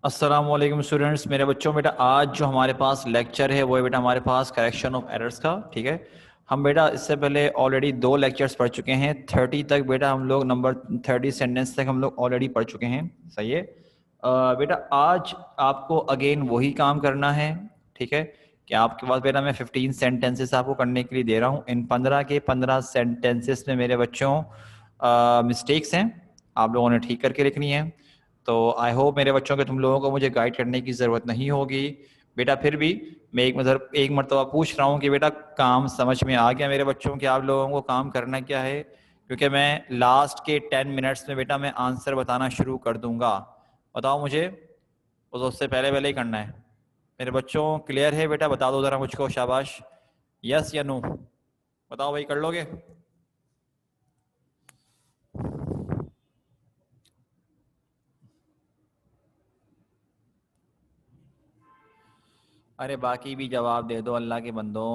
अस्सलाम वालेकुम स्टूडेंट्स। मेरे बच्चों, बेटा आज जो हमारे पास लेक्चर है वो है बेटा हमारे पास करेक्शन ऑफ एरर्स का। ठीक है, हम बेटा इससे पहले ऑलरेडी 2 लेक्चर्स पढ़ चुके हैं। 30 तक बेटा हम लोग नंबर 30 सेंटेंस तक हम लोग ऑलरेडी पढ़ चुके हैं। सही है। बेटा आज आपको अगेन वही काम करना है। ठीक है, कि आपके पास बेटा मैं 15 सेंटेंसेस आपको करने के लिए दे रहा हूँ। इन 15 के 15 सेंटेंसेस में मेरे बच्चों मिस्टेक्स हैं, आप लोगों ने ठीक करके लिखनी है। तो आई होप मेरे बच्चों के तुम लोगों को मुझे गाइड करने की ज़रूरत नहीं होगी। बेटा फिर भी मैं एक मरतबा पूछ रहा हूँ कि बेटा काम समझ में आ गया मेरे बच्चों कि आप लोगों को काम करना क्या है, क्योंकि मैं लास्ट के 10 मिनट्स में बेटा मैं आंसर बताना शुरू कर दूंगा। बताओ मुझे, तो उससे पहले पहले ही करना है। मेरे बच्चों क्लियर है बेटा? बता दो ज़रा मुझको, शाबाश, यस या नो, बताओ भाई, कर लोगे? अरे बाकी भी जवाब दे दो अल्लाह के बंदों।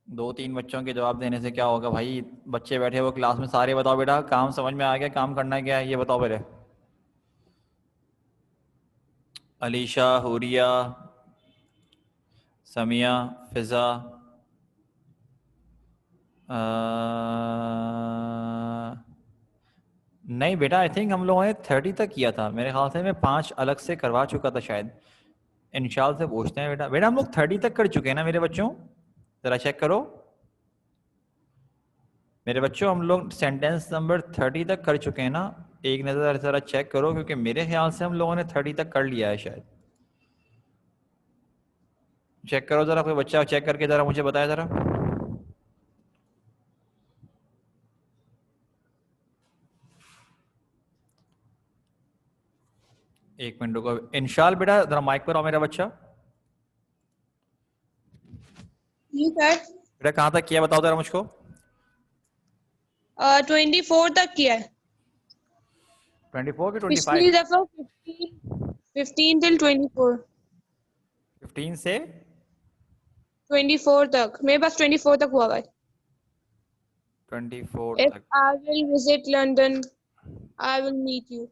2-3 बच्चों के जवाब देने से क्या होगा भाई? बच्चे बैठे हो क्लास में सारे, बताओ बेटा काम समझ में आ गया, काम करना क्या है ये बताओ पहले। अलीशा, हुरिया, समिया, फिजा, नहीं बेटा, आई थिंक हम लोगों ने 30 तक किया था। मेरे ख्याल से मैं 5 अलग से करवा चुका था शायद। इंशाल्लाह से पूछते हैं बेटा। बेटा हम लोग 30 तक कर चुके हैं ना मेरे बच्चों? ज़रा चेक करो मेरे बच्चों, हम लोग सेंटेंस नंबर 30 तक कर चुके हैं ना? एक नज़र ज़रा चेक करो, क्योंकि मेरे ख्याल से हम लोगों ने 30 तक कर लिया है शायद। चेक करो ज़रा, कोई बच्चा चेक करके ज़रा मुझे बताया ज़रा। एक मिनट रुको इंशाल, बेटा ज़रा माइक पर आओ मेरा बच्चा। जी सर। बेटा कहाँ तक किया बताओ ज़रा मुझको। 24 तक किया है। 24 की पिछली 25? दफा 15 टिल 24। 15 से 24 तक मेरे पास 24 तक हुआ है। 24 If तक। I will visit London, I will meet you.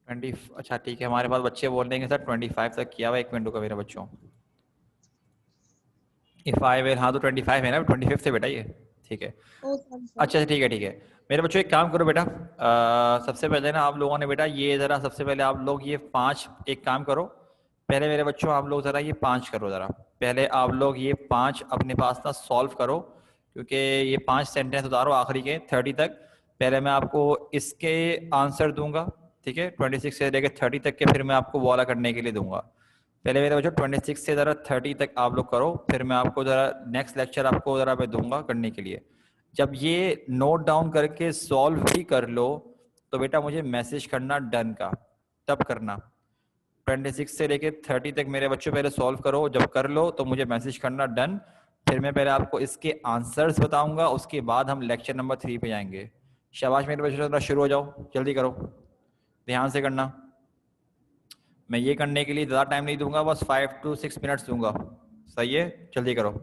20, अच्छा ठीक है, हमारे पास बच्चे बोल रहे हैं सर 25 तक किया हुआ। एक मिनट रुको मेरे बच्चों। इफ़ आई विल, हाँ तो 25 है ना, 25 से बेटा ये। ठीक है, Oh, sorry, sir. अच्छा ठीक है ठीक है। मेरे बच्चों एक काम करो बेटा, सबसे पहले ना आप लोगों ने बेटा ये ज़रा, सबसे पहले आप लोग ये 5 एक काम करो। पहले मेरे बच्चों आप लोग ज़रा ये 5 करो ज़रा। पहले आप लोग ये 5 अपने पास ना सॉल्व करो, क्योंकि ये 5 सेंटेंस उतारो आखिरी के 30 तक। पहले मैं आपको इसके आंसर दूंगा, ठीक है, 26 से लेकर 30 तक के, फिर मैं आपको वो वाला करने के लिए दूंगा। पहले मेरे बच्चों 26 से ज़रा 30 तक आप लोग करो, फिर मैं आपको ज़रा नेक्स्ट लेक्चर आपको ज़रा मैं दूंगा करने के लिए। जब ये नोट डाउन करके सॉल्व भी कर लो तो बेटा मुझे मैसेज करना डन का, तब करना। 26 से लेके 30 तक मेरे बच्चों पहले सॉल्व करो, जब कर लो तो मुझे मैसेज करना डन। फिर मैं पहले आपको इसके आंसर्स बताऊंगा, उसके बाद हम लेक्चर नंबर 3 पे जाएंगे। शाबाश मेरे बच्चों, थोड़ा शुरू हो जाओ, जल्दी करो, ध्यान से करना। मैं ये करने के लिए ज़्यादा टाइम नहीं दूंगा, बस 5 to 6 मिनट्स दूंगा। सही है, जल्दी करो।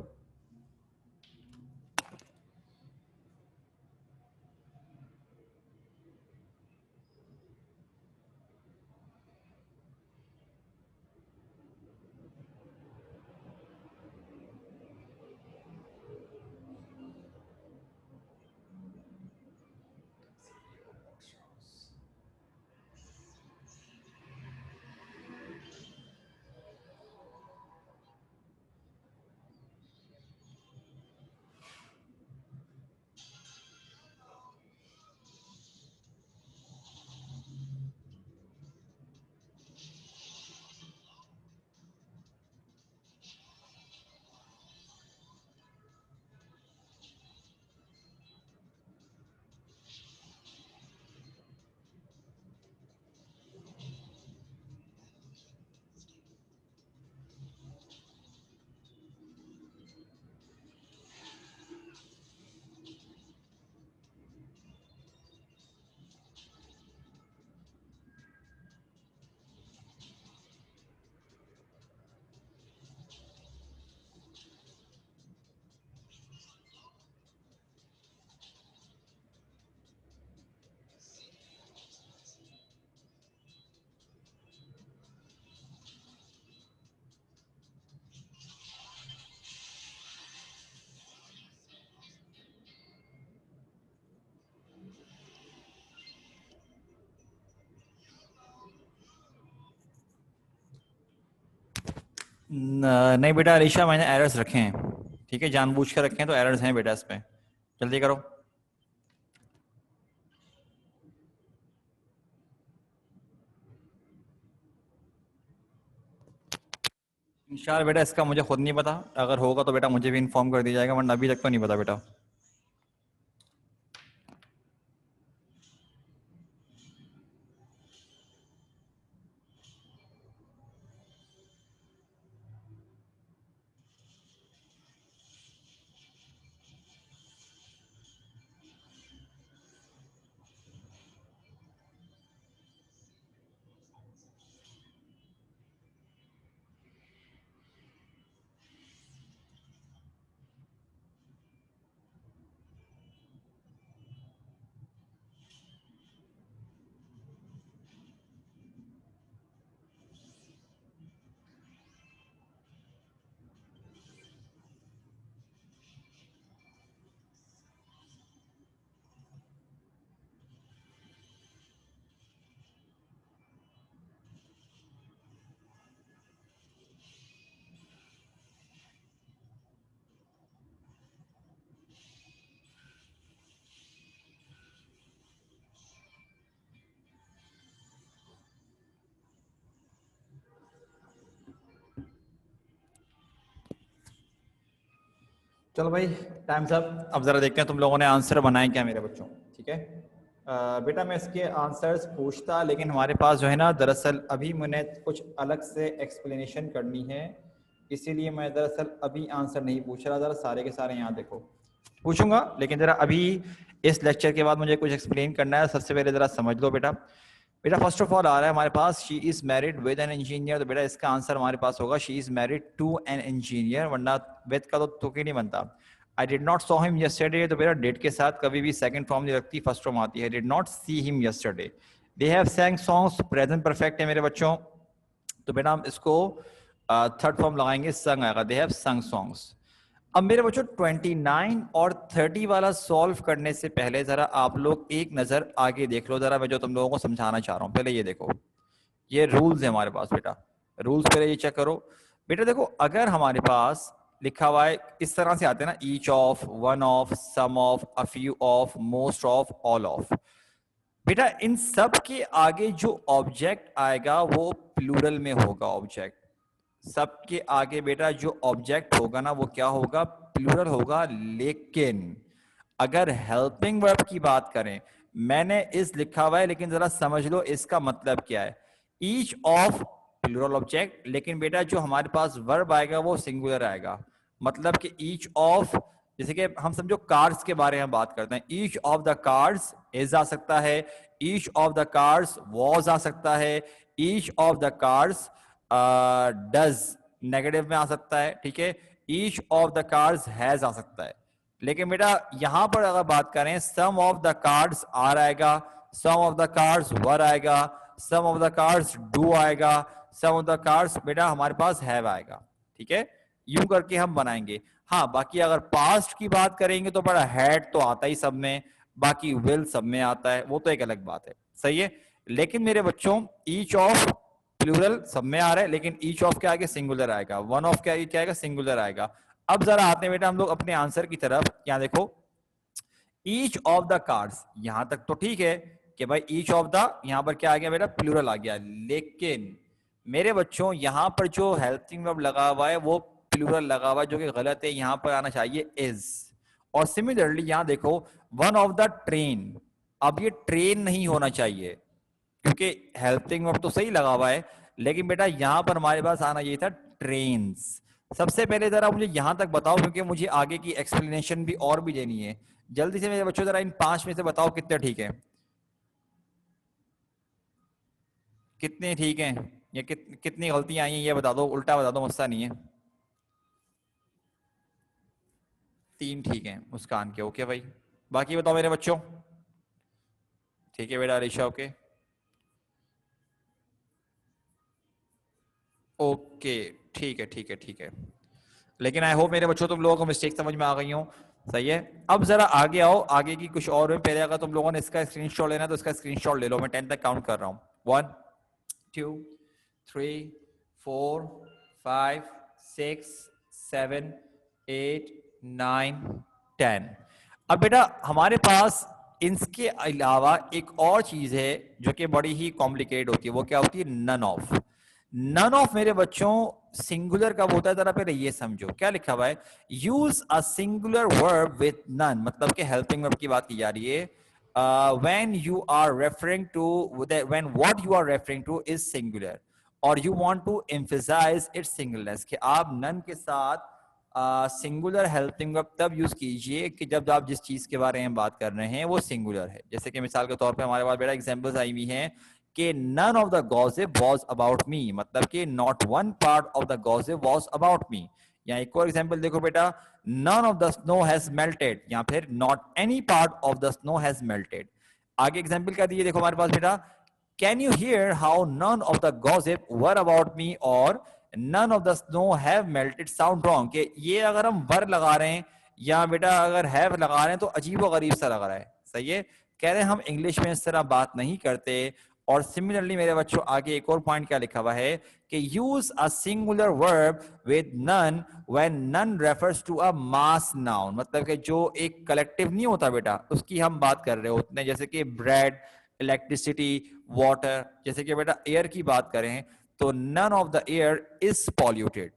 नहीं बेटा अलीशा, मैंने एरर्स रखे हैं, ठीक है, जानबूझ कर रखे हैं, तो एरर्स हैं बेटा इसमें, जल्दी करो। इंशाल्लाह बेटा इसका मुझे खुद नहीं पता, अगर होगा तो बेटा मुझे भी इन्फॉर्म कर दिया जाएगा, वरना अभी तक तो नहीं पता बेटा। चलो भाई, टाइम साहब, अब जरा देखते हैं तुम लोगों ने आंसर बनाए क्या मेरे बच्चों, ठीक है। बेटा मैं इसके आंसर्स पूछता, लेकिन हमारे पास जो है ना, दरअसल अभी मैंने कुछ अलग से एक्सप्लेनेशन करनी है, इसीलिए मैं दरअसल अभी आंसर नहीं पूछ रहा। जरा सारे के सारे यहाँ देखो, पूछूंगा, लेकिन जरा अभी इस लेक्चर के बाद मुझे कुछ एक्सप्लेन करना है। सबसे पहले जरा समझ लो बेटा। बेटा फर्स्ट ऑफ ऑल आ रहा है हमारे पास, she is married with an engineer, तो बेटा इसका आंसर हमारे पास होगा she is married to an engineer, वरना विद का तो तुक ही नहीं बनता। I did not saw him yesterday, तो बेटा डिड के साथ कभी भी सेकंड फॉर्म नहीं लगती, फर्स्ट फॉर्म आती है। Did not see him yesterday. They have sang songs, present perfect है मेरे बच्चों, तो बेटा हम इसको थर्ड फॉर्म लगाएंगे, संग आएगा, दे हैव sang सॉन्ग्स। अब मेरे बच्चों 29 और 30 वाला सॉल्व करने से पहले जरा आप लोग एक नजर आगे देख लो, जरा मैं जो तुम लोगों को समझाना चाह रहा हूं। पहले ये देखो, ये रूल्स है हमारे पास बेटा, रूल्स पहले ये चेक करो। बेटा देखो, अगर हमारे पास लिखा हुआ है इस तरह से आते हैं ना, each of, one of, some of, a few of, most of, all of, बेटा इन सब के आगे जो ऑब्जेक्ट आएगा वो प्लूरल में होगा। ऑब्जेक्ट सबके आगे बेटा जो ऑब्जेक्ट होगा ना, वो क्या होगा, प्लूरल होगा। लेकिन अगर हेल्पिंग वर्ब की बात करें, मैंने इस लिखा हुआ है, लेकिन जरा समझ लो इसका मतलब क्या है। ईच ऑफ प्लूरल ऑब्जेक्ट, लेकिन बेटा जो हमारे पास वर्ब आएगा वो सिंगुलर आएगा। मतलब कि ईच ऑफ, जैसे कि हम समझो कार्स के बारे में बात करते हैं, each of the cars is आ सकता है, each of the cars was आ सकता है, each of the cars does negative में आ सकता है, ठीक है, each of the cars has आ सकता है। लेकिन बेटा यहां पर अगर बात करें, some of the cards are आएगा, some of the cards were आएगा, some of the cards do आएगा, सम ऑफ द कार्ड्स बेटा हमारे पास हैव आएगा, ठीक है, यूं करके हम बनाएंगे। हाँ, बाकी अगर पास्ट की बात करेंगे तो बड़ा हैड तो आता ही सब में, बाकी विल सब में आता है, वो तो एक अलग बात है, सही है। लेकिन मेरे बच्चों ईच ऑफ प्लूरल सब में आ रहा है, लेकिन ईच ऑफ के आगे सिंगुलर आएगा, वन ऑफ के आगे क्या आएगा, सिंगुलर आएगा। अब जरा आते हैं बेटा हम लोग अपने आंसर की तरफ। यहाँ देखो, ईच ऑफ द कार्ड्स, यहां तक तो ठीक है कि भाई ईच ऑफ द, यहां पर क्या आ गया बेटा, प्लूरल आ गया। लेकिन मेरे बच्चों यहां पर जो हेल्पिंग वर्ब लगा हुआ है वो प्लूरल लगा हुआ है, जो कि गलत है, यहां पर आना चाहिए इज। और सिमिलरली यहां देखो, वन ऑफ द ट्रेन, अब ये ट्रेन नहीं होना चाहिए क्योंकि हेल्पिंग वर्ब तो सही लगा हुआ है, लेकिन बेटा यहां पर हमारे पास आना ये था ट्रेन्स। सबसे पहले जरा मुझे यहां तक बताओ, क्योंकि मुझे आगे की एक्सप्लेनेशन भी और भी देनी है। जल्दी से मेरे बच्चों जरा इन 5 में से बताओ कितने ठीक है, कितने ठीक हैं, या कितनी गलतियां आई हैं, ये बता दो, उल्टा बता दो, मसला नहीं है। 3 ठीक हैं मुस्कान के, ओके भाई। बाकी बताओ मेरे बच्चों, ठीक है बेटा अलीशा, ओके ओके, ठीक है ठीक है ठीक है। लेकिन आई होप मेरे बच्चों तुम लोगों को मिस्टेक समझ में आ गई हो, सही है। अब जरा आगे आओ, आगे की कुछ और में पहले अगर तुम लोगों ने इसका स्क्रीनशॉट लेना तो इसका स्क्रीनशॉट ले लो, मैं 10 तक काउंट कर रहा हूँ। 1 2 3 4 5 6 7 8 9 10। अब बेटा हमारे पास इसके अलावा एक और चीज है जो कि बड़ी ही कॉम्प्लिकेट होती है, वो क्या होती है? None of. नन ऑफ मेरे बच्चों सिंगुलर कब होता है, जरा पहले ये समझो क्या लिखा हुआ है। Use a singular verb with none, मतलब कि हेल्पिंग वर्ब की बात की जा रही है। when you are referring to when what you are referring to is singular और you want to emphasize its singleness, कि आप नन के साथ सिंगुलर हेल्पिंग वर्ब तब यूज कीजिए कि जब आप जिस चीज के बारे में बात कर रहे हैं वो सिंगुलर है। जैसे कि मिसाल के तौर पे हमारे पास बेटा एग्जांपल्स आई हुई हैं कि none of the gossip was about me, मतलब कि not one part of the gossip was about me। या एक और एग्जांपल देखो बेटा, none of the snow has melted, या फिर not any part of the snow has melted। आगे एग्जांपल क्या दिए देखो हमारे पास बेटा, can you hear how none of the gossip were about me और none of the snow have melted sound wrong। कि ये अगर हम वर लगा रहे हैं या बेटा अगर हैव लगा रहे हैं तो अजीब व गरीब सा लग रहा है, सही है। कह रहे हैं हम इंग्लिश में इस तरह बात नहीं करते। और सिमिलरली मेरे बच्चों आगे एक और पॉइंट क्या लिखा हुआ है कि use a singular verb with none when none refers to a mass noun, मतलब कि जो एक कलेक्टिव नहीं होता बेटा उसकी हम बात कर रहे होते हैं, जैसे कि ब्रेड, इलेक्ट्रिसिटी, वाटर। जैसे कि बेटा एयर की बात करें तो none of the air is polluted.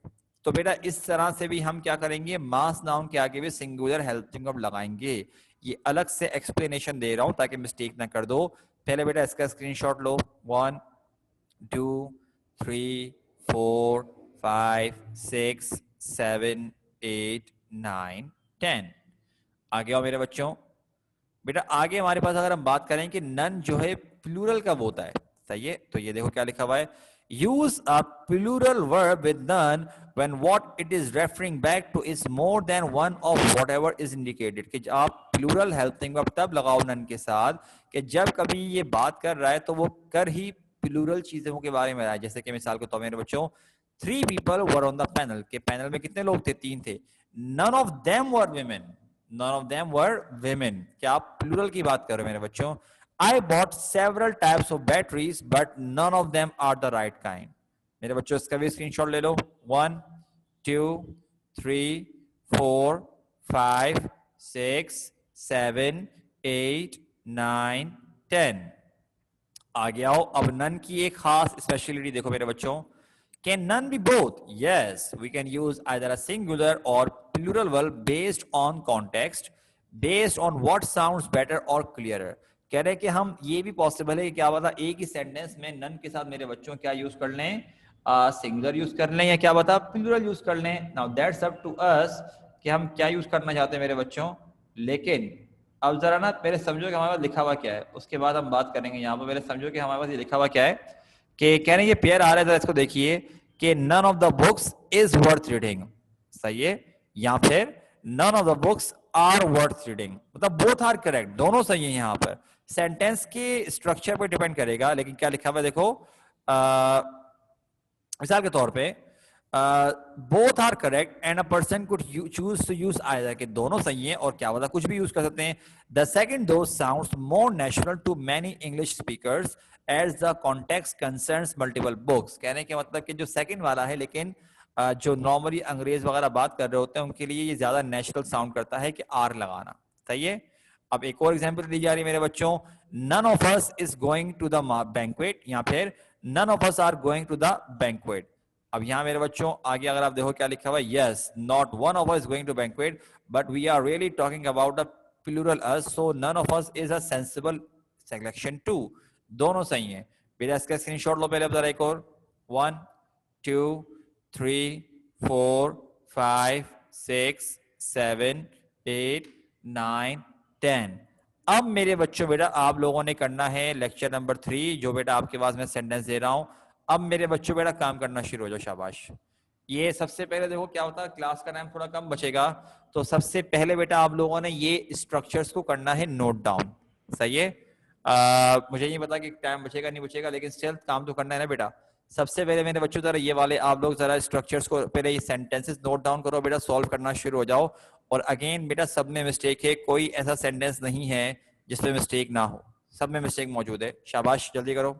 तो बेटा इस तरह से भी हम क्या करेंगे, मास नाउन के आगे भी सिंगुलर हेल्पिंग वर्ब लगाएंगे। ये अलग से एक्सप्लेनेशन दे रहा हूं ताकि मिस्टेक ना कर दो। पहले बेटा इसका स्क्रीनशॉट लो, 1 2 3 4 5 6 7 8 9 10। आगे आओ मेरे बच्चों। बेटा आगे हमारे पास अगर हम बात करें कि नन जो है प्लूरल कब होता है, सही है। तो ये देखो क्या लिखा हुआ है, use a plural verb with none when what it is referring back to is more than one of whatever is indicated. कि आप प्लूरल हेल्पिंग वर्ब तब लगाओ नन के साथ कि जब कभी ये बात कर रहा है तो वो कर ही प्लूरल चीजों के बारे में रहा है। जैसे कि मिसाल के तौर मेरे बच्चों, 3 people were on the panel, के पैनल में कितने लोग थे? 3 थे। none of them were women, none of them were women। क्या आप प्लूरल की बात कर रहे हो मेरे बच्चों? I bought several types of batteries but none of them are the right kind। मेरे बच्चों इसका भी स्क्रीनशॉट ले लो, 1 2 3 4 5 6 7 8 9 10। आगे आओ। अब नन की एक खास स्पेशलिटी देखो मेरे बच्चों, can none be both? Yes, we can use either a singular or plural verb based on context, based on what sounds better or clearer। कह रहे हैं कि हम ये भी पॉसिबल है कि क्या बता एक ही सेंटेंस में नन के साथ मेरे बच्चों क्या यूज कर लें, सिंगुलर यूज कर लें या क्या बता प्लूरल यूज कर लें। Now that's up to us कि हम क्या यूज करना चाहते हैं मेरे बच्चों। लेकिन अब जरा ना पहले समझो कि हमारे पास लिखा हुआ क्या है, उसके बाद हम बात करेंगे। यहाँ पर पहले समझो कि हमारे पास ये लिखा हुआ क्या है कि कह रहे हैं ये पेयर आ रहा है, जरा इसको देखिए कि none of the books is worth reading, सही है। या फिर none of the books are worth reading, मतलब बोथ आर करेक्ट, दोनों सही है। यहाँ पर सेंटेंस के स्ट्रक्चर पर डिपेंड करेगा, लेकिन क्या लिखा हुआ है देखो, मिसाल के तौर पे both are correct and a person could choose to use either, के दोनों सही हैं और क्या बता कुछ भी यूज कर सकते हैं। द सेकंड दो sounds more natural to many English speakers as the context concerns multiple books. कहने के मतलब कि जो सेकंड वाला है, लेकिन जो नॉर्मली अंग्रेज वगैरह बात कर रहे होते हैं उनके लिए ये ज्यादा नेचुरल साउंड करता है कि आर लगाना, सही है। अब एक और एग्जांपल दी जा रही है मेरे बच्चों, none of us is going to the banquet, या फिर none of us are going to the banquet. अब यहां मेरे बच्चों आगे अगर आप देखो क्या लिखा हुआ है, yes not one of us going to banquet but we are really talking about the plural us, so none of us is a sensible selection too. दोनों सही हैं। मेरा इसका स्क्रीनशॉट लो पहले जरा एक और, 1 2 3 4 5 6 7 8 9 10। अब मेरे बच्चों बेटा आप लोगों ने करना है लेक्चर नंबर 3, जो बेटा आपके पास मैं सेंटेंस दे रहा हूं। अब मेरे बच्चों बेटा काम करना शुरू हो जाओ, शाबाश। ये सबसे पहले देखो क्या होता है, क्लास का टाइम थोड़ा कम बचेगा, तो सबसे पहले बेटा आप लोगों ने ये स्ट्रक्चर्स को करना है नोट डाउन, सही है। मुझे नहीं पता कि टाइम बचेगा नहीं बचेगा, लेकिन स्टिल काम तो करना है ना बेटा। सबसे पहले मेरे बच्चों जरा ये वाले आप लोग जरा स्ट्रक्चर्स को पहले ये सेंटेंसेस नोट डाउन करो बेटा, सॉल्व करना शुरू हो जाओ। और अगेन बेटा सब में मिस्टेक है, कोई ऐसा सेंटेंस नहीं है जिसमें मिस्टेक ना हो, सब में मिस्टेक मौजूद है। शाबाश जल्दी करो।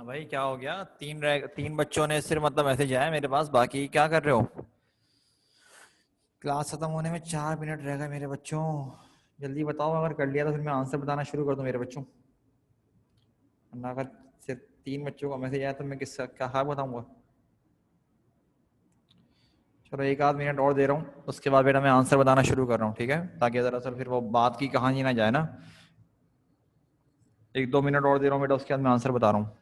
हाँ भाई क्या हो गया, तीन बच्चों ने सिर्फ मतलब मैसेज आया मेरे पास, बाकी क्या कर रहे हो? क्लास खत्म होने में 4 मिनट रह गए मेरे बच्चों, जल्दी बताओ, अगर कर लिया तो फिर मैं आंसर बताना शुरू कर दूं मेरे बच्चों, वरना अगर सिर्फ 3 बच्चों का मैसेज आया तो मैं किसका क्या बताऊंगा। चलो 1 आध मिनट और दे रहा हूँ, उसके बाद बेटा मैं आंसर बताना शुरू कर रहा हूँ, ठीक है, ताकि दरअसल फिर वो बात की कहानी ना जाए ना। 1-2 मिनट और दे रहा हूँ बेटा, उसके बाद मैं आंसर बता रहा हूँ।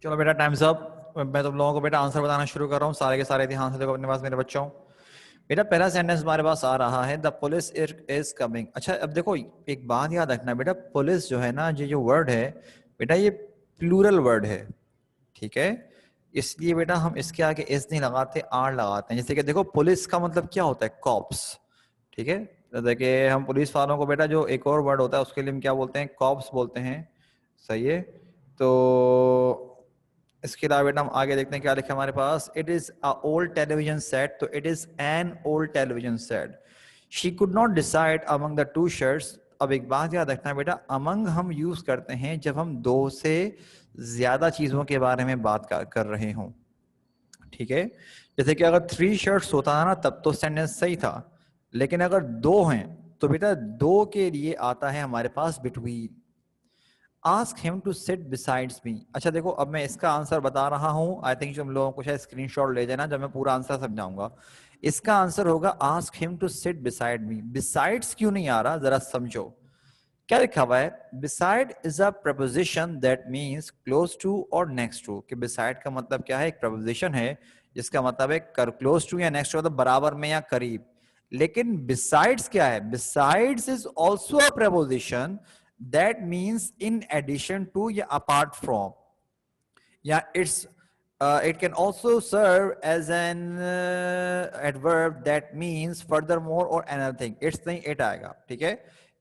चलो बेटा टाइम्स अप, मैं तुम लोगों को बेटा आंसर बताना शुरू कर रहा हूँ, सारे के सारे ध्यान से देखो अपने पास मेरे बच्चों। बेटा पहला सेंटेंस हमारे पास आ रहा है, द पुलिस इज कमिंग। अच्छा अब देखो एक बात याद रखना बेटा, पुलिस जो है ना, ये जो वर्ड है बेटा ये प्लूरल वर्ड है, ठीक है, इसलिए बेटा हम इसके आगे एस नहीं लगाते, आर लगाते हैं। जैसे कि देखो पुलिस का मतलब क्या होता है, कॉप्स, ठीक है, तो देखिए हम पुलिस वालों को बेटा जो एक और वर्ड होता है उसके लिए हम क्या बोलते हैं, कॉप्स बोलते हैं, सही है। तो इसके अलावा बेटा हम आगे देखते हैं क्या लिखा है हमारे पास, it is a old television set, तो it is an old television set. She could not decide among the two shirts. अब एक बात याद रखना बेटा, अमंग हम यूज करते हैं जब हम दो से ज्यादा चीजों के बारे में बात कर रहे हों, ठीक है। जैसे कि अगर 3 शर्ट्स होता है ना तब तो सेंटेंस सही था, लेकिन अगर 2 हैं तो बेटा 2 के लिए आता है हमारे पास between. Ask him to sit besides me. अच्छा देखो अब मैं इसका आंसर बता रहा हूं, आई थिंक तुम लोगों को शायद स्क्रीनशॉट ले जाना जब मैं पूरा आंसर समझाऊंगा। इसका आंसर होगा ask him to sit beside me. Besides क्यों नहीं आ रहा जरा समझो, क्या लिखा हुआ है, beside is a preposition that means close to और नेक्स्ट टू। कि बिसाइड का मतलब क्या है, एक प्रपोजिशन है जिसका मतलब है क्लोज टू या नेक्स्ट टू, मतलब बराबर में या करीब। लेकिन बिसाइड्स क्या है, besides is also a preposition that means in addition to या apart from, या it can also serve as an adverb that means furthermore or another thing। it's नहीं it आएगा, ठीक है,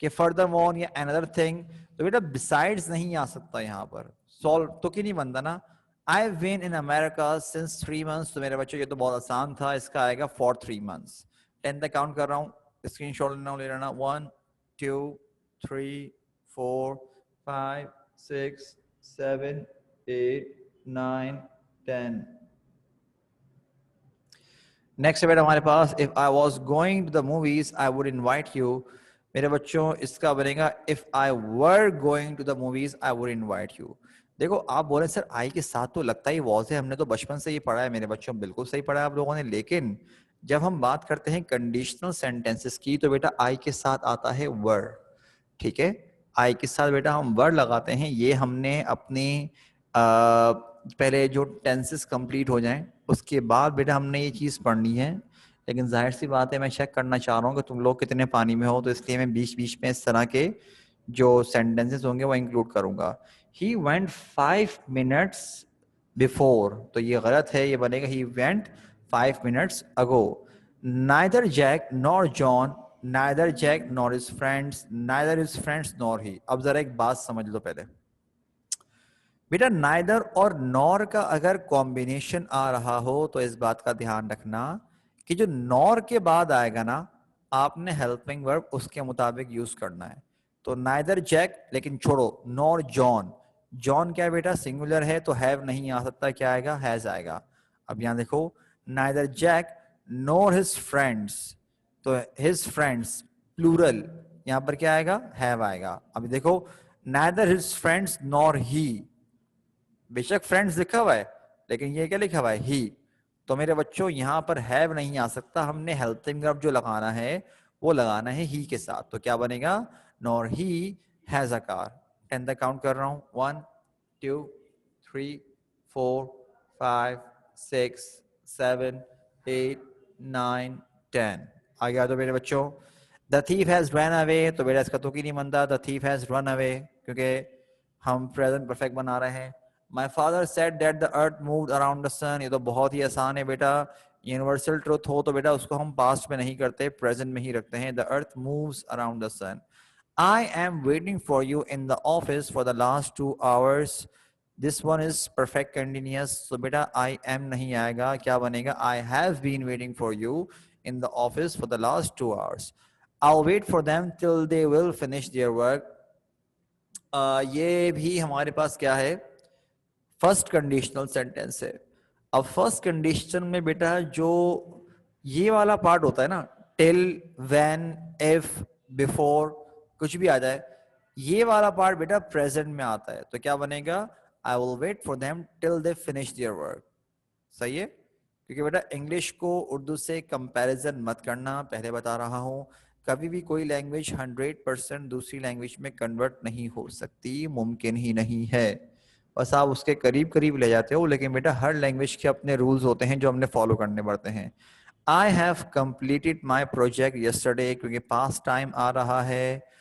कि furthermore या another thing। तो बेटा besides नहीं आ सकता यहाँ पर, solve तो क्यों नहीं बनता ना। I've been in America since 3 months, तो मेरे बच्चों ये तो बहुत आसान था, इसका आएगा for 3 months। 10 तक काउंट कर रहा हूँ, स्क्रीनशॉट ले लेना, 1 2 3 4 5 6 7 8 9 10। नेक्स्ट बेटा हमारे पास, if I was going to the movies I would invite you. मेरे बच्चों इसका बनेगा if I were going to the movies I would invite you. देखो आप बोले सर आई के साथ तो लगता ही वॉज है, हमने तो बचपन से ही पढ़ा है मेरे बच्चों, बिल्कुल सही पढ़ा है आप लोगों ने, लेकिन जब हम बात करते हैं कंडीशनल सेंटेंसेस की तो बेटा आई के साथ आता है वर, ठीक है। आई के साथ बेटा हम वर लगाते हैं, ये हमने अपनी पहले जो टेंसेस कंप्लीट हो जाएं उसके बाद बेटा हमने ये चीज पढ़नी है। लेकिन जाहिर सी बात है मैं चेक करना चाह रहा हूँ कि तुम लोग कितने पानी में हो, तो इसलिए मैं बीच बीच में इस तरह के जो सेंटेंसेस होंगे वो इंक्लूड करूंगा। ही वेंट 5 मिनट्स बिफोर, तो ये गलत है, ये बनेगा ही went 5 minutes ago. Neither Jack nor John, neither Jack nor his friends, neither his friends nor he. अब जरा एक बात समझ लो पहले बेटा, नाइदर और नॉर का अगर कॉम्बिनेशन आ रहा हो तो इस बात का ध्यान रखना कि जो नॉर के बाद आएगा ना, आपने हेल्पिंग वर्ब उसके मुताबिक यूज करना है। तो नाइदर जैक, लेकिन छोड़ो, नॉर जॉन। जॉन क्या है बेटा, सिंगुलर है तो हैव नहीं आ सकता, क्या आएगा, हैज आएगा। अब यहां देखो, neither Jack nor his friends, तो हिज फ्रेंड्स प्लूरल, यहां पर क्या आएगा, हैव आएगा। अभी देखो, neither his friends nor he, बेशक फ्रेंड्स लिखा हुआ है लेकिन ये क्या लिखा हुआ है, ही। तो मेरे बच्चों यहां पर हैव नहीं आ सकता, हमने हेल्पिंग वर्ब जो लगाना है वो लगाना है ही के साथ। तो क्या बनेगा, nor he has a car. 10 तक काउंट कर रहा हूं, 1 2 3 4 5 6 7 8 9 10। आगे आ जाओ मेरे बच्चों। The thief has run away, तो बेटा इसका तो की नहीं बनता, the thief has run away, क्योंकि हम प्रेजेंट परफेक्ट बना रहे हैं। My father said that the earth moved around the sun, ये तो बहुत ही आसान है बेटा। यूनिवर्सल ट्रुथ हो तो बेटा उसको हम पास्ट में नहीं करते, प्रेजेंट में ही रखते हैं। The earth moves around the sun. I am waiting for you in the office for the last 2 hours. This one is perfect continuous, so बेटा I am नहीं आएगा, क्या बनेगा, I have been waiting for you in the office for the last 2 hours. I'll wait for them till they will finish their work. ये भी हमारे पास क्या है, फर्स्ट कंडीशनल सेंटेंस है। अब फर्स्ट कंडीशन में बेटा जो ये वाला पार्ट होता है ना, टिल, व्हेन, इफ, बिफोर, कुछ भी आ जाए, ये वाला पार्ट बेटा प्रेजेंट में आता है। तो क्या बनेगा, I will wait for them till they finish their work. सही है, क्योंकि बेटा इंग्लिश को उर्दू से कंपैरिजन मत करना, पहले बता रहा हूं। कभी भी कोई लैंग्वेज 100% दूसरी लैंग्वेज में कन्वर्ट नहीं हो सकती, मुमकिन ही नहीं है। बस आप उसके करीब करीब ले जाते हो, लेकिन बेटा हर लैंग्वेज के अपने रूल्स होते हैं जो हमने फॉलो करने पड़ते हैं। I have completed my project yesterday, क्योंकि पास्ट टाइम आ रहा है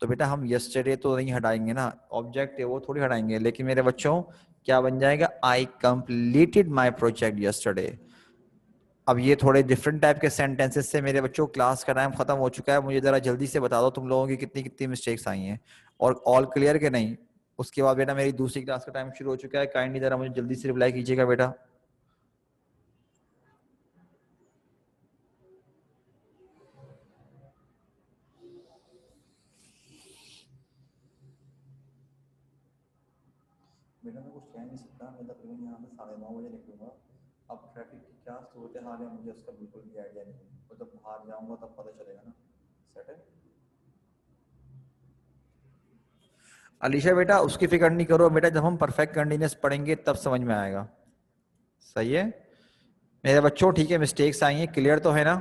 तो बेटा हम यस्टरडे तो नहीं हटाएंगे ना, ऑब्जेक्ट है वो थोड़ी हटाएंगे। लेकिन मेरे बच्चों क्या बन जाएगा, I completed my project yesterday. अब ये थोड़े डिफरेंट टाइप के सेंटेंसेस से मेरे बच्चों क्लास का टाइम खत्म हो चुका है, मुझे जरा जल्दी से बता दो तुम लोगों की कितनी कितनी मिस्टेक्स आई हैं और ऑल क्लियर के नहीं। उसके बाद बेटा मेरी दूसरी क्लास का टाइम शुरू हो चुका है, काइंडली जरा मुझे जल्दी से रिप्लाई कीजिएगा बेटा। बेटा मैं कुछ कह नहीं सकता, मैं तकरीबन यहाँ पे 9:30 बजे निकलूंगा। अब ट्रैफिक की क्या सूरत हाल है मुझे उसका बिल्कुल भी आइडिया नहीं है, तो जब बाहर जाऊंगा तब पता चलेगा ना। सेट है अलीशा बेटा, उसकी फिक्र नहीं करो बेटा, जब हम परफेक्ट कंटिन्यूअस पढ़ेंगे तब समझ में आएगा। सही है मेरे बच्चों, ठीक है, मिस्टेक्स आई हैं, क्लियर तो है ना।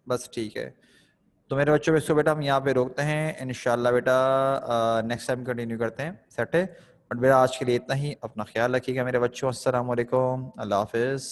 बस ठीक है। तो मेरे बच्चों इसको बेटा हम यहाँ पे रोकते हैं, इंशाल्लाह बेटा नेक्स्ट टाइम कंटिन्यू करते हैं। सेट है, बट बेटा आज के लिए इतना ही, अपना ख्याल रखिएगा मेरे बच्चों। अस्सलाम वालेकुम, अल्लाह हाफिज़।